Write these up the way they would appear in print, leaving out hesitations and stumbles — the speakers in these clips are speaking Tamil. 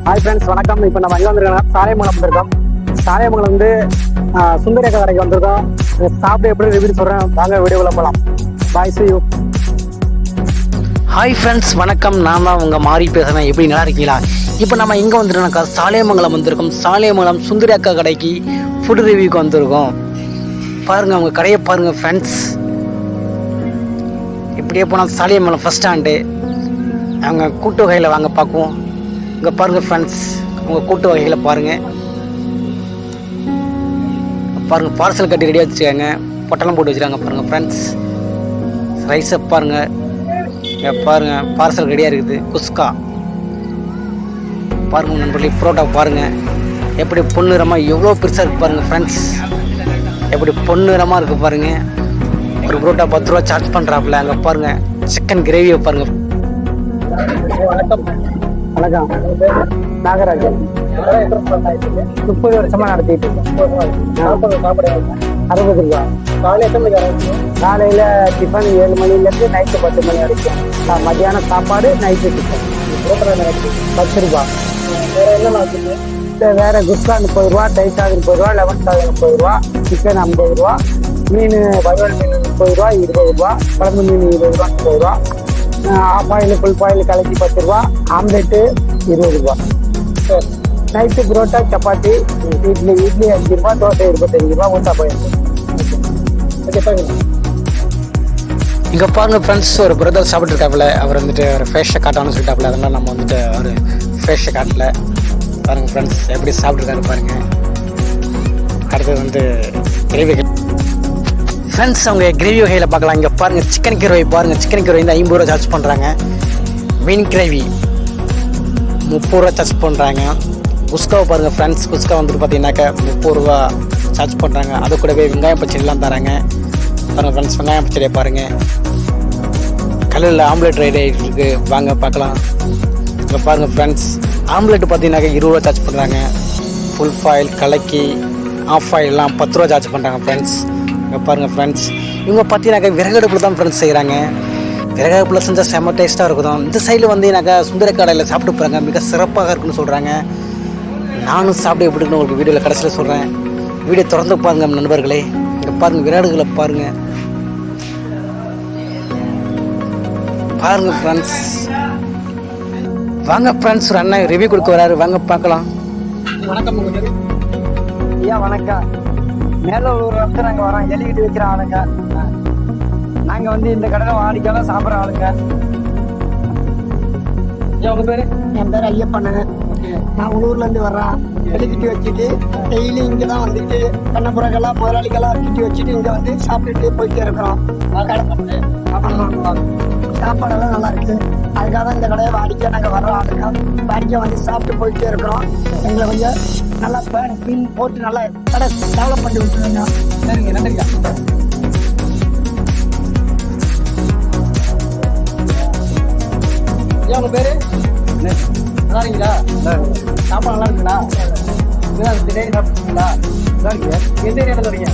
ஹாய் ஃப்ரெண்ட்ஸ், வணக்கம். இப்போ நம்ம எங்கே வந்திருக்கோம்? சாலைமங்கலம் வந்திருக்கோம். சாலைமங்கலம் வந்து சுந்தரேக்கா கடைக்கு வந்திருக்கோம். சாப்பிட்டு எப்படி ரிவ்யூ சொல்கிறேன், வாங்க வீடியோவில் போகலாம். பாய், see you. ஹாய் ஃப்ரெண்ட்ஸ், வணக்கம். நான் தான் உங்கள் மாறி பேசுகிறேன். எப்படி நல்லா இருக்கீங்களா? இப்போ நம்ம எங்கே வந்துருக்கோம்க்கா, சாலைமங்கலம் வந்திருக்கோம். சாலைமங்கலம் சுந்தரேக்கா கடைக்கு ஃபுட் ரிவ்யூக்கு வந்திருக்கோம். பாருங்கள், அவங்க கடையை பாருங்கள் ஃப்ரெண்ட்ஸ். இப்படியே போனால் சாலைமங்கலம் ஃபஸ்ட் ஸ்டாண்டு. அவங்க கூட்டு வகையில் வாங்க பார்க்குவோம். இங்கே பாருங்கள் ஃப்ரெண்ட்ஸ், உங்கள் கூட்டு வகைகளை பாருங்கள். பாருங்கள், பார்சல் கட்டி ரெடியாக வச்சுருக்காங்க, பொட்டலம் போட்டு வச்சுருக்காங்க. பாருங்கள் ஃப்ரெண்ட்ஸ், ரைஸை பாருங்கள். இங்கே பாருங்கள், பார்சல் ரெடியாக இருக்குது. குஸ்கா பாருங்கள் நண்பர்களே. புரோட்டா பாருங்கள், எப்படி பொன்னிறமாக எவ்வளோ பெருசாக இருக்குது பாருங்கள் ஃப்ரெண்ட்ஸ். எப்படி பொன்னிறமாக இருக்குது பாருங்கள். ஒரு புரோட்டா 10 ரூபா சார்ஜ் பண்ணுறாப்புல. அங்கே பாருங்கள், சிக்கன் கிரேவியை பாருங்கள். வணக்கம். வணக்கம், நாகராஜன். 30 வருஷமாக நடத்திட்டு இருக்கேன். 60 ரூபா. காலையில் டிஃபன் 7 மணிலேருந்து நைட்டு 10 மணி வரைக்கும். மத்தியானம் சாப்பாடு, நைட்டு டிஃபன் 10 ரூபா. வேறு குஸ்கா 30 ரூபா, டைட் சாகு 30 ரூபா, லெமன் சாகு 30 ரூபா, சிக்கன் 50 ரூபா, மீன் வறுவல் மீன் 30 ரூபா 20 ரூபா, குழம்பு மீன் 20 ரூபா 30 ரூபா, ஆஃப் ஆயில் ஃபுல் பாயில் கலக்கி 10 ரூபா, ஆம்லெட்டு 20 ரூபா. நைட்டு புரோட்டா, சப்பாத்தி, இட்லி 5 ரூபா, தோசை 25 ரூபா, ஊத்தாப்பம். இங்கே பாருங்கள் ஃப்ரெண்ட்ஸ், ஒரு பிரதர் சாப்பிட்ருக்காப்புல. அவர் வந்துட்டு ஒரு ஃபேஷை காட்டான்னு சொல்லிட்டாப்புல. அதனால் நம்ம வந்துட்டு ஒரு ஃபேஷை காட்டல. பாருங்கள் ஃப்ரெண்ட்ஸ், எப்படி சாப்பிட்ருக்காரு பாருங்கள். அடுத்தது வந்து கிரேவி ஃப்ரெண்ட்ஸ், அவங்க கிரேவி வகையில் பார்க்கலாம். இங்கே பாருங்கள், சிக்கன் கிரேவி பாருங்கள். சிக்கன் கிரேவி வந்து 50 ரூபா சார்ஜ் பண்ணுறாங்க. மீன் கிரேவி 30 ரூபா சார்ஜ் பண்ணுறாங்க. குஸ்காவை பாருங்கள் ஃப்ரெண்ட்ஸ், குஸ்கா வந்துட்டு பார்த்தீங்கன்னாக்கா 30 ரூபா சார்ஜ் பண்ணுறாங்க. அது கூடவே வெங்காயம் பச்சடிலாம் தராங்க. பாருங்கள் ஃப்ரெண்ட்ஸ், வெங்காயம் பச்சடியை பாருங்கள். கல்லில் ஆம்லெட் ரெடி ஆகிட்டு இருக்குது, வாங்க பார்க்கலாம். இங்கே பாருங்கள் ஃப்ரெண்ட்ஸ், ஆம்லெட் பார்த்தீங்கன்னாக்கா 20 ரூபா சார்ஜ் பண்ணுறாங்க. ஃபுல் ஃபாயில் கலக்கி ஆஃப் ஆயிலெலாம் 10 ரூபா சார்ஜ் பண்ணுறாங்க ஃப்ரெண்ட்ஸ். இங்கே பாருங்கள் ஃப்ரெண்ட்ஸ், இவங்க பார்த்தீங்கன்னாக்கா விறகடுப்பில் தான் ஃப்ரெண்ட்ஸ் செய்கிறாங்க. விறகடுப்பில் செஞ்சால் செம்ம டேஸ்ட்டாக இருக்கும். இந்த சைடில் வந்தீங்கன்னாக்கா சுந்தரக்காடையில் சாப்பிட்டு போகிறாங்க, மிக சிறப்பாக இருக்குன்னு சொல்கிறாங்க. நானும் சாப்பிட்டு எப்படி இருக்குன்னு உங்களுக்கு வீடியோவில் கடைசியில் சொல்கிறேன். வீடியோ தொடர்ந்து பாருங்கள் நண்பர்களே. இங்கே பாருங்கள், விறகுகளை பாருங்கள். பாருங்கள் ஃப்ரெண்ட்ஸ், வாங்க ஃப்ரெண்ட்ஸ், ஒரு அண்ணன் ரிவ்யூ கொடுக்க வராரு, வாங்க பார்க்கலாம். வணக்கம் ஐயா. வணக்கம். மேலூர் வந்து நாங்கள் வரோம், எழுதிட்டு வைக்கிற ஆளுங்க. நாங்கள் வந்து இந்த கடையில் வாடிக்கையால சாப்பிட்ற ஆளுங்க. உங்கள் பேர்? என் பேர் ஐயப்பண்ணு. நான் உள்ளூர்லேருந்து வர்றேன். எழுதிட்டு வச்சுட்டு டெய்லி இங்கே தான் வந்துட்டு பண்ணப்புறக்கெல்லாம் முதலாளிக்கெல்லாம் கிட்டி வச்சுட்டு இங்கே வந்து சாப்பிட்டுட்டு போயிட்டே இருக்கிறோம். சாப்பாடெல்லாம் நல்லா இருக்குது. அதுக்காக தான் இந்த கடையை வாடிக்கை நாங்கள் வர்றோம் ஆளுங்க. வாடிக்கை வந்து சாப்பிட்டு போயிட்டே இருக்கிறோம். எங்களை கொஞ்சம் நல்லா மீன் போட்டு நல்லா கடை டெவலப் பண்ணி விட்டுருங்க. சரிங்க, நன்றிங்க. ஐயா, உங்கள் பேர்? நல்லா இருக்கீங்களா? சாப்பாடு நல்லா இருக்குங்களா? டெய்லி சாப்பிட்டுங்களா? நல்லா இருக்கீங்க. எந்த ஏரியாவில் வரீங்க?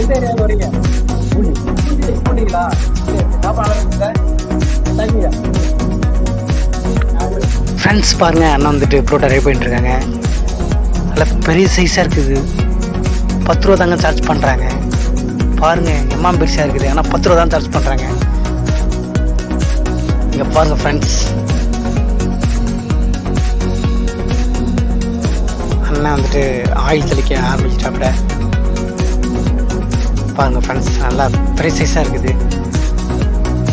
எந்த ஏரியாவில் வரீங்க? பூண்டிங்களா? சாப்பாடு நல்லா இருக்குங்க. தேங்க்யூ. ஃப்ரெண்ட்ஸ் பாருங்கள், அண்ணா வந்துட்டு புரோட்டா ரெடி பண்ணிட்டு இருக்காங்க. நல்லா பெரிய சைஸாக இருக்குது. 10 ரூபா தாங்க சார்ஜ் பண்ணுறாங்க. பாருங்கள், எம்மாம் பெருசாக இருக்குது, ஆனால் 10 ரூபா தான் சார்ஜ் பண்ணுறாங்க. இங்கே பாருங்கள் ஃப்ரெண்ட்ஸ், அண்ணா வந்துட்டு ஆயில் தெளிக்க ஆரம்பிச்சிட்டாப்புல. பாருங்கள் ஃப்ரெண்ட்ஸ், நல்லா பெரிய சைஸாக இருக்குது.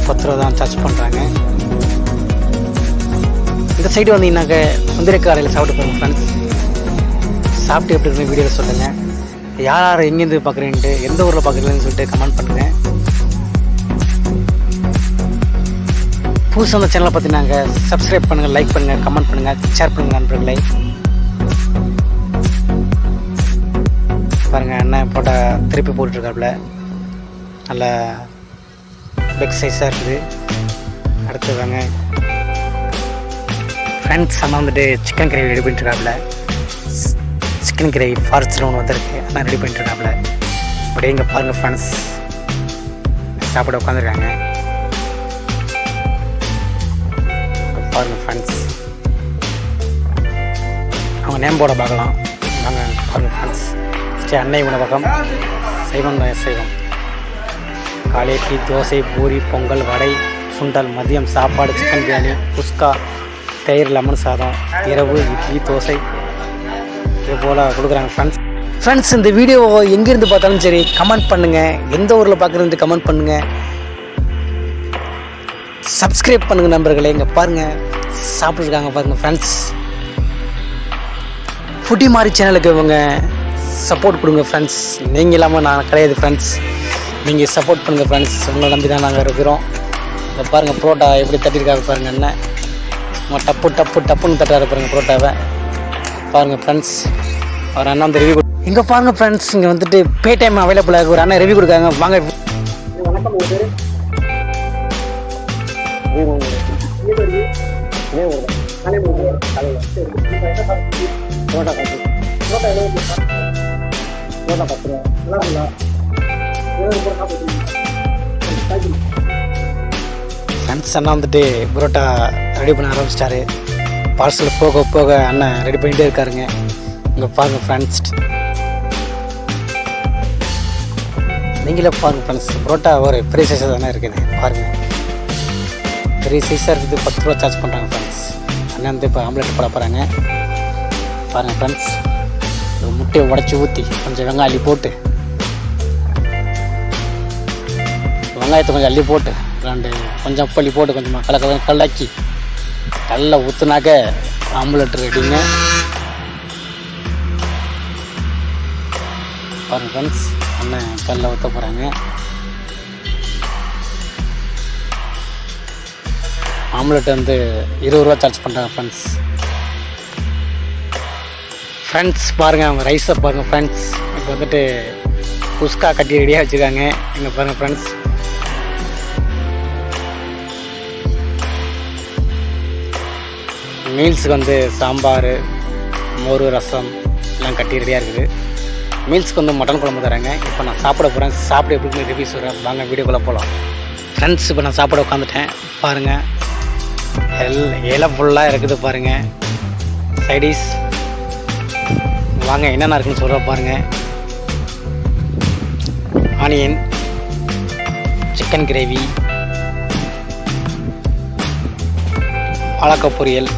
10 ரூபா தான் சார்ஜ் பண்ணுறாங்க. இந்த சைடு வந்தீங்கன்னாக்க சுந்தரேக்கா கடையில் சாப்பிட்டு போங்க ஃப்ரெண்ட்ஸ். சாப்பிட்டு எப்படி இருக்குன்னு வீடியோவில் சொல்லுங்கள். யார் யார் எங்கேருந்து பார்க்குறீன்ட்டு, எந்த ஊரில் பார்க்குறீங்கன்னு சொல்லிட்டு கமெண்ட் பண்ணுங்கள். புதுசாக அந்த சேனலை பார்த்தீங்கன்னாங்க சப்ஸ்கிரைப் பண்ணுங்கள், லைக் பண்ணுங்கள், கமெண்ட் பண்ணுங்கள், ஷேர் பண்ணுங்கள் நண்பர்களை. பாருங்கள், அண்ணன் போட்ட திருப்பி போட்டுருக்காப்புல. நல்ல பிக் சைஸாக இருக்குது. அடுத்து வாங்க ஃப்ரெண்ட்ஸ், அண்ணா வந்துட்டு சிக்கன் கிரேவி ரெடி பண்ணிட்டுருக்காப்புல. சிக்கன் கிரேவி பார்சல் ஒன்று வந்திருக்கு, அண்ணா ரெடி பண்ணிட்டுருக்காப்புல. அப்படியே இங்கே பாருங்கள் ஃப்ரெண்ட்ஸ், சாப்பிட உட்காந்துருக்காங்க. பாருங்கள் ஃப்ரெண்ட்ஸ், நேம் போர்டை பார்க்கலாம். நாங்கள் ஃப்ரெண்ட்ஸ் ஸ்ரீ அன்னை உணவகம் சைவம் சைவம். காலை இட்லி, தோசை, பூரி, பொங்கல், வடை, சுண்டல். மதியம் சாப்பாடு சிக்கன் பிரியாணி, குஸ்கா, தயிர், லெமன் சாதம். இரவு இட்லி, தோசை இது போல் கொடுக்குறாங்க ஃப்ரெண்ட்ஸ். இந்த வீடியோ எங்கேருந்து பார்த்தாலும் சரி கமெண்ட் பண்ணுங்கள். எந்த ஊரில் பார்க்குறது கமெண்ட் பண்ணுங்கள். சப்ஸ்கிரைப் பண்ணுங்கள் நண்பர்களே. இங்கே பாருங்கள் சாப்பிட்ருக்காங்க பாருங்கள் ஃப்ரெண்ட்ஸ். ஃபுட்டி மாதிரி சேனலுக்கு இவங்க சப்போர்ட் கொடுங்க ஃப்ரெண்ட்ஸ். நீங்கள் இல்லாமல் நான் கிடையாது ஃப்ரெண்ட்ஸ். நீங்கள் சப்போர்ட் பண்ணுங்கள் ஃப்ரெண்ட்ஸ். உங்களை நம்பி தான் நாங்கள் இருக்கிறோம். இங்கே பாருங்கள் புரோட்டா எப்படி தட்டியிருக்காங்க பாருங்கள். என்ன சும்மா டப்புன்னு தட்டாரு பாருங்கள் புரோட்டாவை. பாருங்கள் ஃப்ரெண்ட்ஸ். ஒரு அண்ணா வந்து ரிவ்யூ இங்கே பாருங்கள் ஃப்ரெண்ட்ஸ். இங்கே வந்துட்டு பே டைம் அவைலபிளாக ஒரு அண்ணா ரிவ்யூ கொடுக்காங்க. வாங்க. வணக்கம். ஃப்ரெண்ட்ஸ் அண்ணா வந்துட்டு புரோட்டா ரெடி பண்ண ஆரம்பிச்சிட்டாரு. பார்சல் போக போக அண்ணன் ரெடி பண்ணிகிட்டே இருக்காருங்க. இங்கே பாருங்கள் ஃப்ரெண்ட்ஸ். நீங்களே பாருங்கள் ஃப்ரெண்ட்ஸ். புரோட்டா ஒரு பெரிய சைஸாக தானே இருக்குது பாருங்கள். பெரிய சைஸாக இருக்குது. 10 ரூபா சார்ஜ் பண்ணுறாங்க ஃப்ரெண்ட்ஸ். அண்ணன் வந்து இப்போ ஆம்லெட் போட போகிறாங்க பாருங்கள் ஃப்ரெண்ட்ஸ். ஒரு முட்டையை உடச்சி ஊற்றி கொஞ்சம் வெங்காயம் அள்ளி போட்டு, வெங்காயத்தை கொஞ்சம் அள்ளி போட்டு, கொஞ்சம் உப்பு அள்ளி போட்டு கொஞ்சமாக கல்லாக்கி நல்லா ஊற்றுனாக்க ஆம்லெட் ரெடிங்க. பாருங்கள் ஃப்ரெண்ட்ஸ். அண்ணன் கல்ல ஊற்ற போகிறாங்க. ஆம்லெட் வந்து 20 ரூபா சார்ஜ் பண்ணுறாங்க ஃப்ரெண்ட்ஸ். பாருங்கள் அவங்க ரைஸை பாருங்கள் ஃப்ரெண்ட்ஸ். இப்போ வந்துட்டு குஸ்கா கட்டி ரெடியாக வச்சுருக்காங்க. இங்கே பாருங்கள் ஃப்ரெண்ட்ஸ். மீல்ஸுக்கு வந்து சாம்பார், மோர், ரசம் எல்லாம் கட்டி ரெடியாக இருக்குது. மீல்ஸுக்கு வந்து மட்டன் குழம்பு தராங்க. இப்போ நான் சாப்பிட போகிறேன். சாப்பிட எப்படி ரிவ்யூ சொல்கிறேன் வாங்க வீடியோக்குள்ளே போகலாம் ஃப்ரெண்ட்ஸ். இப்போ நான் சாப்பிட உட்காந்துட்டேன் பாருங்கள். இலை ஃபுல்லாக இருக்குது பாருங்கள். சைடிஸ் வாங்க என்னென்ன இருக்குன்னு சொல்கிற பாருங்கள். ஆனியன், சிக்கன் கிரேவி, வாழைக்காய் பொரியல்,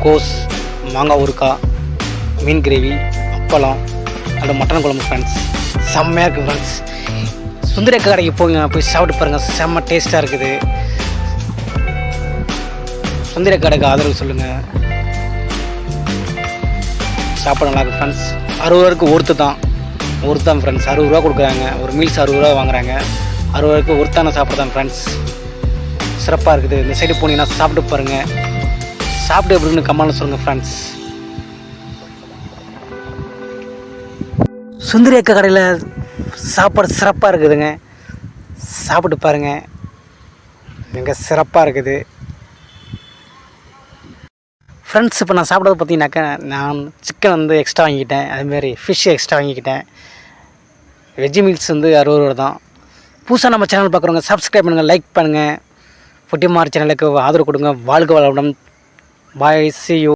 கோஸ், மாங்காய் ஊறுக்காய், மீன் கிரேவி, அப்பளம், அது மட்டன் குழம்பு ஃப்ரெண்ட்ஸ். செம்மையாக இருக்குது ஃப்ரெண்ட்ஸ். சுந்தரக்கா கடைக்கு போய் சாப்பிட்டு பாருங்கள். செம்ம டேஸ்ட்டாக இருக்குது. சுந்தரக்கா கடைக்கு ஆதரவு சொல்லுங்கள். சாப்பிட நல்லா இருக்குது ஃப்ரெண்ட்ஸ். 60 ரூபாய்க்கு ஒருத்து தான் ஃப்ரெண்ட்ஸ். 60 ரூபா கொடுக்குறாங்க. ஒரு மீல்ஸ் 60 ரூபா வாங்குறாங்க. 60 ரூபாய்க்கு ஒருத்தான சாப்பிட்றதான் ஃப்ரெண்ட்ஸ். சிறப்பாக இருக்குது. இந்த சைடு போனீங்கன்னா சாப்பிட்டு பாருங்கள். சாப்பிட்டு எப்படின்னு கமெண்ட்ல சொல்லுங்கள் ஃப்ரெண்ட்ஸ். சுந்தரி அக்கா கடையில் சாப்பாடு சிறப்பாக இருக்குதுங்க. சாப்பிட்டு பாருங்கள். மிக சிறப்பாக இருக்குது ஃப்ரெண்ட்ஸ். இப்போ நான் சாப்பிட்றது பார்த்தீங்கன்னாக்கா நான் சிக்கன் வந்து எக்ஸ்ட்ரா வாங்கிக்கிட்டேன். அதுமாரி ஃபிஷ் எக்ஸ்ட்ரா வாங்கிக்கிட்டேன். வெஜ்ஜு மீல்ஸ் வந்து 60 ரூபா தான். புதுசாக நம்ம சேனல் பார்க்குறவங்க சப்ஸ்கிரைப் பண்ணுங்கள், லைக் பண்ணுங்கள். ஃபுட்டி மார் சேனலுக்கு ஆதரவு கொடுங்க. வாழ்க வளமுடன். பாய், see you.